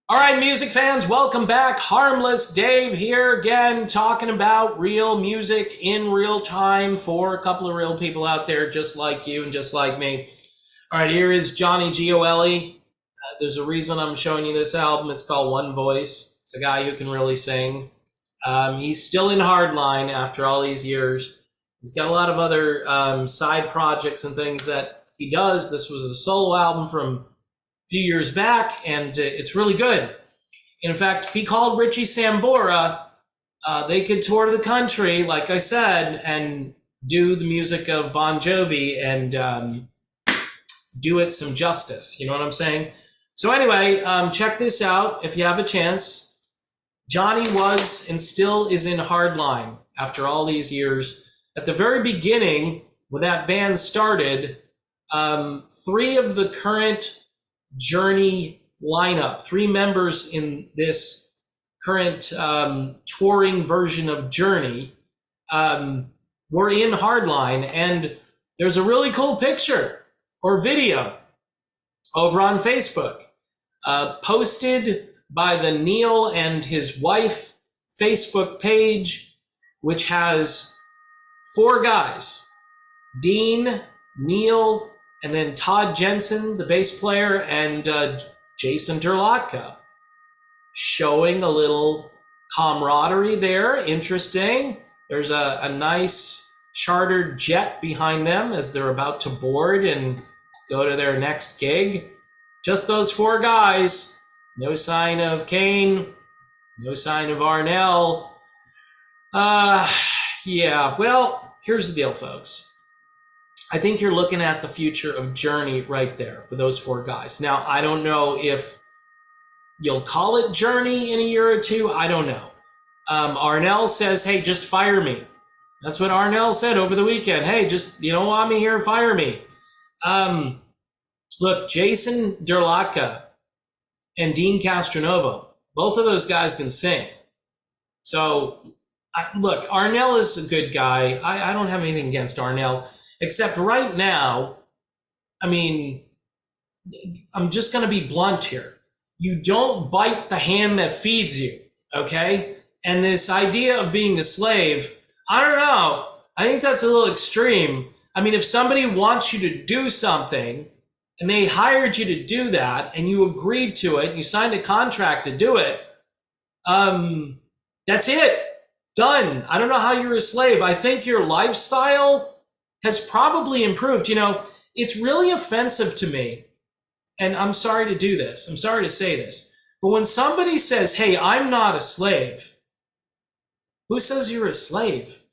All right, music fans, welcome back. Harmless Dave here again, talking about real music in real time for a couple of real people out there just like you and just like me. All right, here is Johnny Gioeli. There's a reason I'm showing you this album. It's called One Voice. It's a guy who can really sing. He's still in Hardline after all these years. He's got a lot of other side projects and things that he does. This was a solo album from few years back, and it's really good. In fact, if he called Richie Sambora, they could tour the country, like I said, and do the music of Bon Jovi and do it some justice. You know what I'm saying? So anyway, check this out if you have a chance. Johnny was and still is in Hardline after all these years. At the very beginning, when that band started, three of the current Journey lineup, three members in this current touring version of Journey were in Hardline, and there's a really cool picture or video over on Facebook posted by the Neil and his wife Facebook page, which has four guys: Dean, Neil, and then Todd Jensen, the bass player, and Jason Derlotka, showing a little camaraderie there. Interesting. There's a nice chartered jet behind them as they're about to board and go to their next gig. Just those four guys. No sign of Kane. No sign of Arnell. Yeah, well, here's the deal, folks. I think you're looking at the future of Journey right there with those four guys. Now, I don't know if you'll call it Journey in a year or two. I don't know. Arnell says, hey, just fire me. That's what Arnell said over the weekend. Hey, just, you don't want me here, fire me. Look, Jason Derlotka and Dean Castronovo, both of those guys can sing. So, look, Arnell is a good guy. I don't have anything against Arnell. Except right now, I mean, I'm just going to be blunt here. You don't bite the hand that feeds you, okay? And this idea of being a slave, I don't know. I think that's a little extreme. I mean, if somebody wants you to do something and they hired you to do that and you agreed to it, you signed a contract to do it, that's it. Done. I don't know how you're a slave. I think your lifestyle has probably improved. You know, it's really offensive to me, and I'm sorry to do this. I'm sorry to say this. But when somebody says, hey, I'm not a slave, who says you're a slave?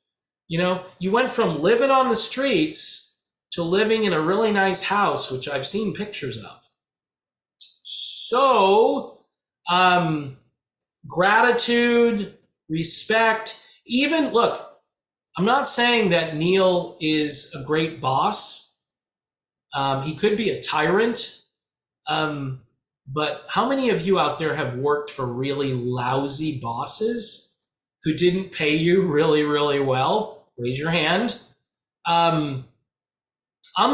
You know, you went from living on the streets to living in a really nice house, which I've seen pictures of. So, gratitude, respect, even, look, I'm not saying that Neil is a great boss. He could be a tyrant. But how many of you out there have worked for really lousy bosses who didn't pay you really, really well? Raise your hand. I'm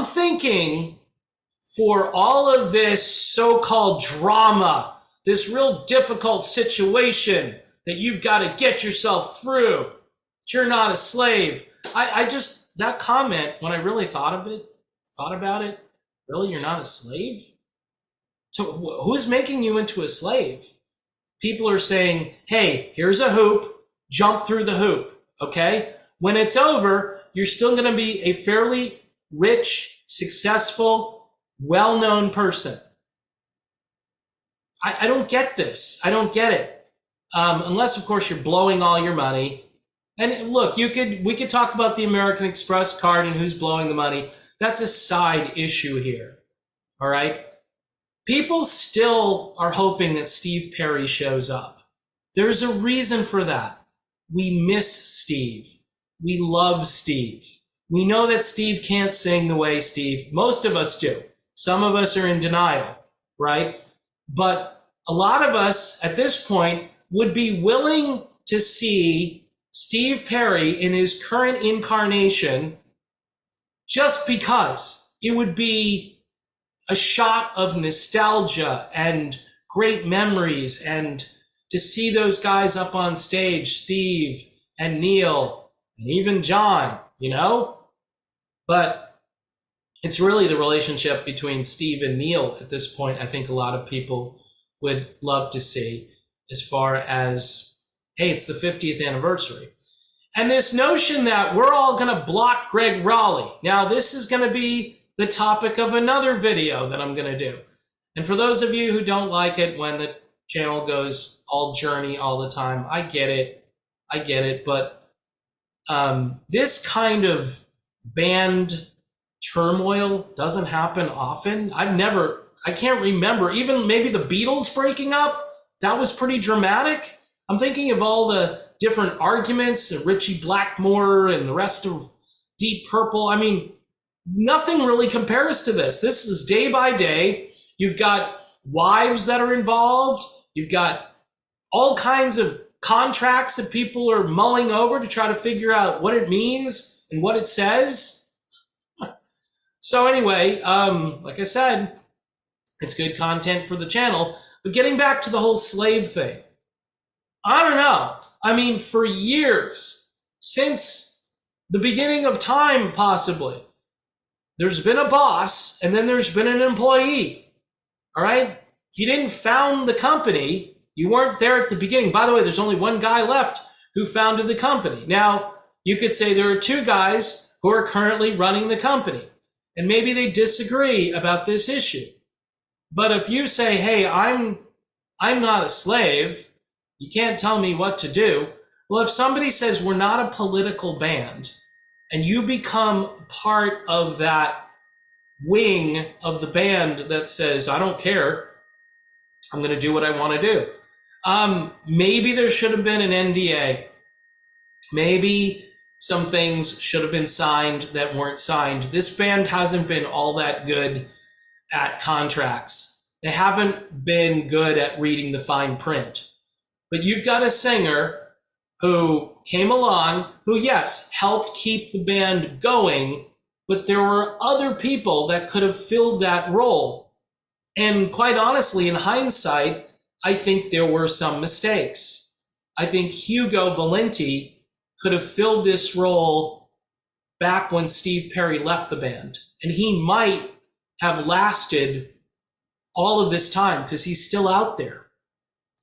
thinking for all of this so-called drama, this real difficult situation that you've got to get yourself through, you're not a slave. I just, that comment, when I really thought about it, really, you're not a slave? So who's making you into a slave? People are saying, hey, here's a hoop, jump through the hoop, okay? When it's over, you're still going to be a fairly rich, successful, well-known person. I don't get this. I don't get it. Unless, of course, you're blowing all your money. And look, we could talk about the American Express card and who's blowing the money. That's a side issue here, all right? People still are hoping that Steve Perry shows up. There's a reason for that. We miss Steve. We love Steve. We know that Steve can't sing the way most of us do. Some of us are in denial, right? But a lot of us at this point would be willing to see Steve Perry in his current incarnation just because it would be a shot of nostalgia and great memories, and to see those guys up on stage, Steve and Neil and even John, but it's really the relationship between Steve and Neil at this point I think a lot of people would love to see, as far as, hey, it's the 50th anniversary. And this notion that we're all going to block Greg Raleigh. Now, this is going to be the topic of another video that I'm going to do. And for those of you who don't like it when the channel goes all journey all the time, I get it. But this kind of band turmoil doesn't happen often. I can't remember, even maybe the Beatles breaking up, that was pretty dramatic. I'm thinking of all the different arguments, Richie Blackmore and the rest of Deep Purple. I mean, nothing really compares to this. This is day by day. You've got wives that are involved. You've got all kinds of contracts that people are mulling over to try to figure out what it means and what it says. So anyway, like I said, it's good content for the channel. But getting back to the whole slave thing, I don't know. I mean, for years, since the beginning of time, possibly, there's been a boss and then there's been an employee. All right? If you didn't found the company, you weren't there at the beginning. By the way, there's only one guy left who founded the company. Now, you could say there are two guys who are currently running the company, and maybe they disagree about this issue. But if you say, hey, I'm not a slave, you can't tell me what to do. Well, if somebody says we're not a political band, and you become part of that wing of the band that says, I don't care, I'm going to do what I want to do. Maybe there should have been an NDA. Maybe some things should have been signed that weren't signed. This band hasn't been all that good at contracts. They haven't been good at reading the fine print. But you've got a singer who came along, who, yes, helped keep the band going, but there were other people that could have filled that role. And quite honestly, in hindsight, I think there were some mistakes. I think Hugo Valenti could have filled this role back when Steve Perry left the band. And he might have lasted all of this time because he's still out there.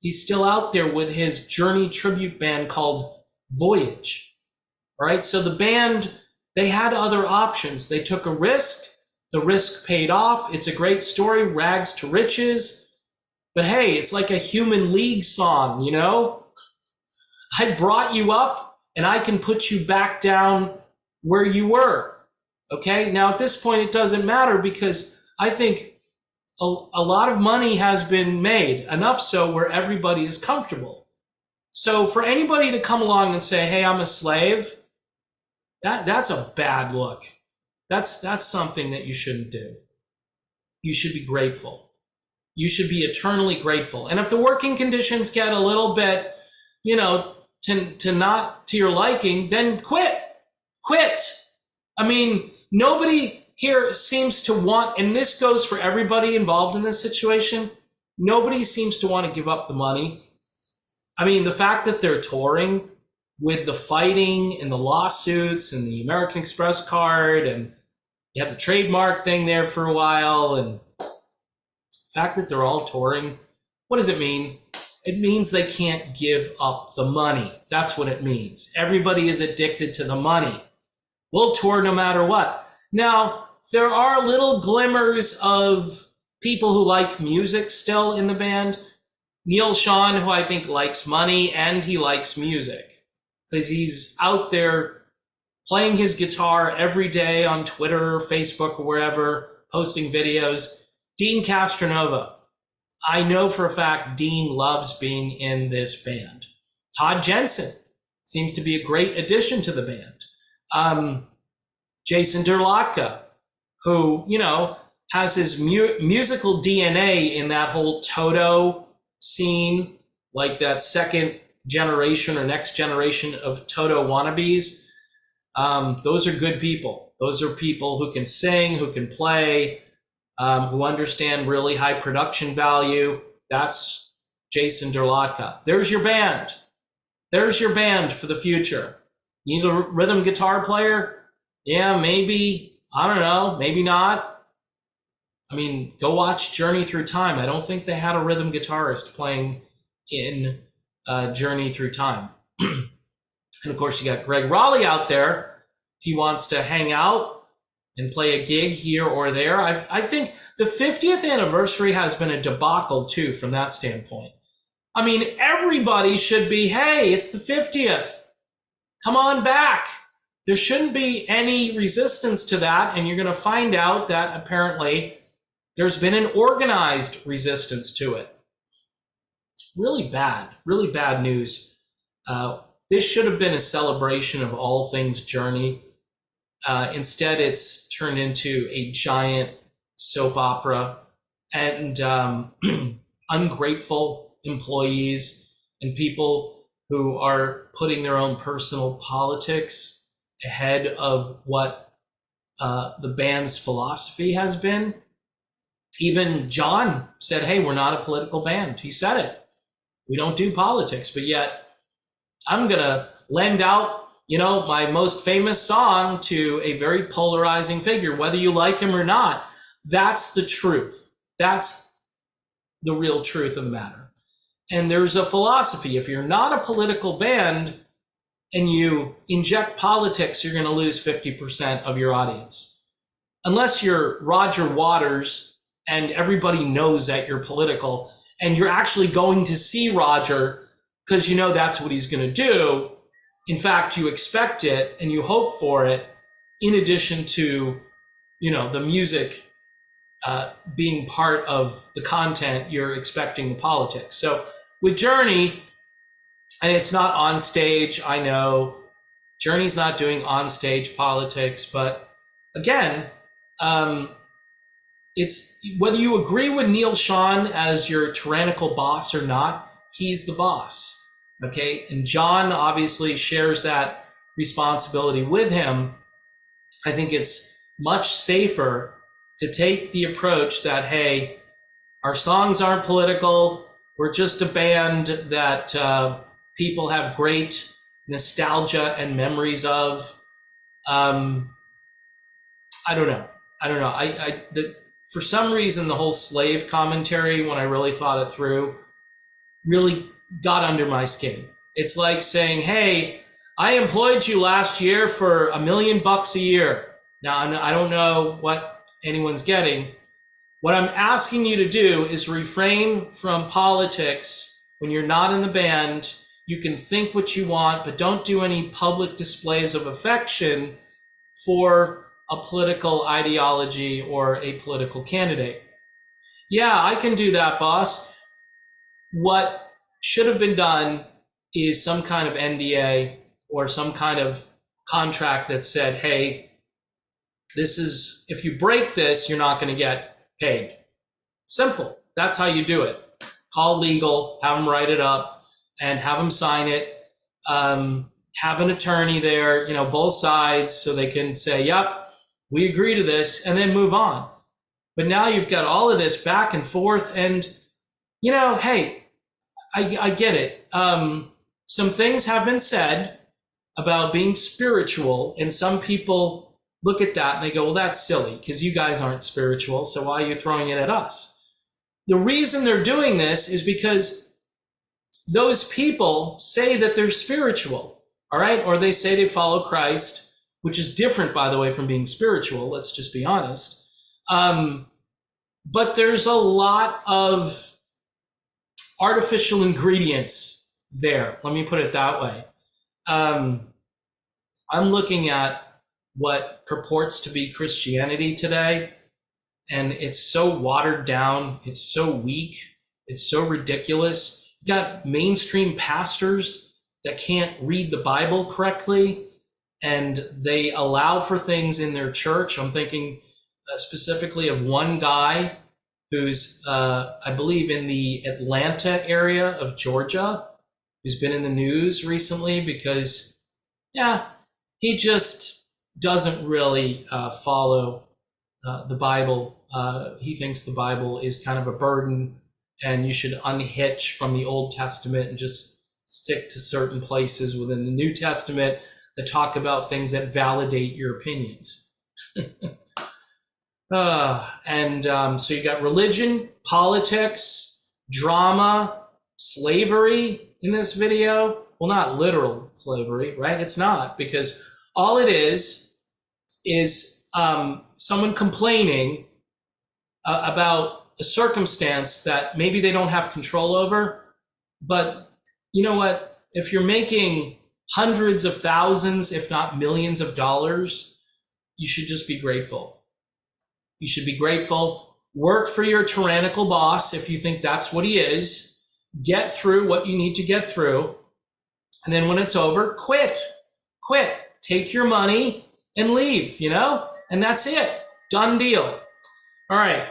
He's still out there with his Journey tribute band called Voyage. All right, so the band, they had other options. They took a risk. The risk paid off. It's a great story, rags to riches. But hey, it's like a Human League song, I brought you up and I can put you back down where you were. Okay, now at this point, it doesn't matter because I think a lot of money has been made, enough so where everybody is comfortable. So for anybody to come along and say, hey, I'm a slave, that's a bad look. That's something that you shouldn't do. You should be grateful. You should be eternally grateful. And if the working conditions get a little bit, to not to your liking, then quit. I mean, nobody here seems to want, and this goes for everybody involved in this situation, nobody seems to want to give up the money. I mean, the fact that they're touring with the fighting and the lawsuits and the American Express card, and you had the trademark thing there for a while, and the fact that they're all touring, what does it mean? It means they can't give up the money. That's what it means. Everybody is addicted to the money. We'll tour no matter what. Now, there are little glimmers of people who like music still in the band. Neil Sean, who I think likes money and he likes music because he's out there playing his guitar every day on Twitter, or Facebook, or wherever, posting videos. Dean Castronova. I know for a fact Dean loves being in this band. Todd Jensen seems to be a great addition to the band. Jason Derlotka, who, has his musical DNA in that whole Toto scene, like that second generation or next generation of Toto wannabes. Those are good people. Those are people who can sing, who can play, who understand really high production value. That's Jason Derlotka. There's your band. There's your band for the future. You need a rhythm guitar player? Yeah, maybe. I don't know. Maybe not. I mean, go watch Journey Through Time. I don't think they had a rhythm guitarist playing in Journey Through Time. And of course, you got Greg Raleigh out there. If he wants to hang out and play a gig here or there. I think the 50th anniversary has been a debacle too from that standpoint. I mean, everybody should be, hey, it's the 50th. Come on back. There shouldn't be any resistance to that, and you're going to find out that apparently there's been an organized resistance to it. Really bad news. This should have been a celebration of all things Journey. Instead, it's turned into a giant soap opera, and ungrateful employees and people who are putting their own personal politics ahead of what the band's philosophy has been. Even John said, hey, we're not a political band. He said it. We don't do politics, but yet I'm going to lend out, my most famous song to a very polarizing figure, whether you like him or not. That's the truth. That's the real truth of the matter. And there's a philosophy. If you're not a political band and you inject politics, you're going to lose 50% of your audience. Unless you're Roger Waters and everybody knows that you're political and you're actually going to see Roger because you know that's what he's going to do. In fact, you expect it and you hope for it, in addition to, the music being part of the content, you're expecting the politics. So with Journey, and it's not on stage, I know, Journey's not doing on stage politics, but again, it's whether you agree with Neil Schon as your tyrannical boss or not, he's the boss. Okay, and John obviously shares that responsibility with him. I think it's much safer to take the approach that, hey, our songs aren't political. We're just a band that people have great nostalgia and memories of. I don't know. For some reason, the whole slave commentary, when I really thought it through, really got under my skin. It's like saying, hey, I employed you last year for $1 million a year. Now, I don't know what anyone's getting. What I'm asking you to do is refrain from politics when you're not in the band. You can think what you want, but don't do any public displays of affection for a political ideology or a political candidate. Yeah, I can do that, boss. What should have been done is some kind of NDA or some kind of contract that said, hey, if you break this, you're not going to get paid. Simple. That's how you do it. Call legal, have them write it up, and have them sign it. Have an attorney there, both sides, so they can say, yep, we agree to this, and then move on. But now you've got all of this back and forth, and, hey, I get it. Some things have been said about being spiritual, and some people look at that and they go, well, that's silly because you guys aren't spiritual, so why are you throwing it at us? The reason they're doing this is because those people say that they're spiritual, all right? Or they say they follow Christ, which is different, by the way, from being spiritual. Let's just be honest. But there's a lot of artificial ingredients there. Let me put it that way. I'm looking at what purports to be Christianity today, and it's so watered down. It's so weak. It's so ridiculous. You got mainstream pastors that can't read the Bible correctly, and they allow for things in their church. I'm thinking specifically of one guy who's, I believe, in the Atlanta area of Georgia, who's been in the news recently because, he just doesn't really follow the Bible. He thinks the Bible is kind of a burden and you should unhitch from the Old Testament and just stick to certain places within the New Testament that talk about things that validate your opinions. So you got religion, politics, drama, slavery in this video. Well, not literal slavery, right? It's not, because all it is someone complaining about a circumstance that maybe they don't have control over. But you know what? If you're making hundreds of thousands, if not millions of dollars, you should just be grateful. You should be grateful. Work for your tyrannical boss if you think that's what he is. Get through what you need to get through. And then when it's over, quit. Take your money and leave, and that's it. Done deal. All right.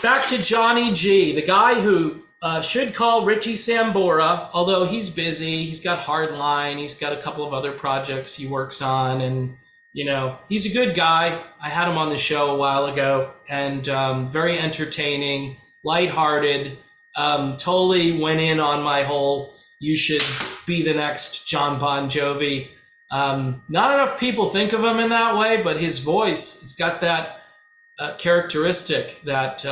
Back to Johnny G, the guy who should call Richie Sambora, although he's busy. He's got Hardline. He's got a couple of other projects he works on. And, he's a good guy. I had him on the show a while ago, and very entertaining, lighthearted. Totally went in on my whole, you should be the next John Bon Jovi. Not enough people think of him in that way, but his voice, it's got that characteristic that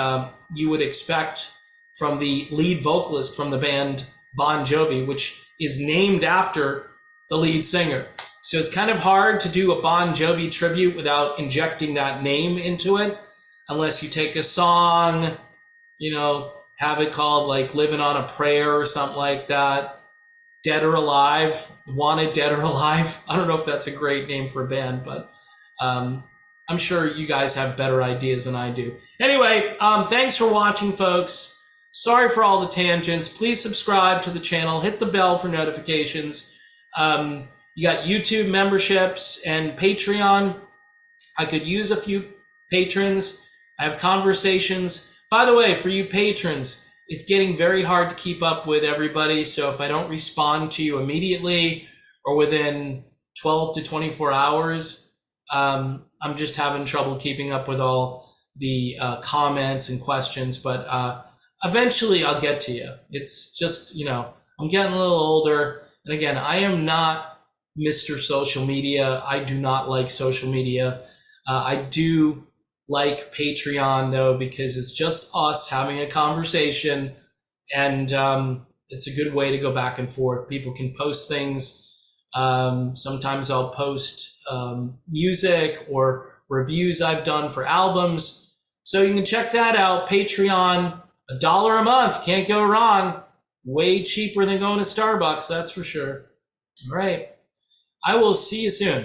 you would expect from the lead vocalist from the band Bon Jovi, which is named after the lead singer. So it's kind of hard to do a Bon Jovi tribute without injecting that name into it, unless you take a song, have it called like Living on a Prayer or something like that. Dead or Alive, Wanted Dead or Alive. I don't know if that's a great name for a band, but I'm sure you guys have better ideas than I do. Anyway, thanks for watching, folks. Sorry for all the tangents. Please subscribe to the channel. Hit the bell for notifications. You got YouTube memberships and Patreon. I could use a few patrons. I have conversations. By the way, for you patrons, it's getting very hard to keep up with everybody. So if I don't respond to you immediately or within 12 to 24 hours, I'm just having trouble keeping up with all the comments and questions. But eventually I'll get to you. It's just, I'm getting a little older. And again, I am not Mr. Social Media. I do not like social media. I do like Patreon, though, because it's just us having a conversation, and it's a good way to go back and forth. People can post things. Sometimes I'll post music or reviews I've done for albums. So you can check that out. Patreon, $1 a month. Can't go wrong. Way cheaper than going to Starbucks, that's for sure. All right. I will see you soon.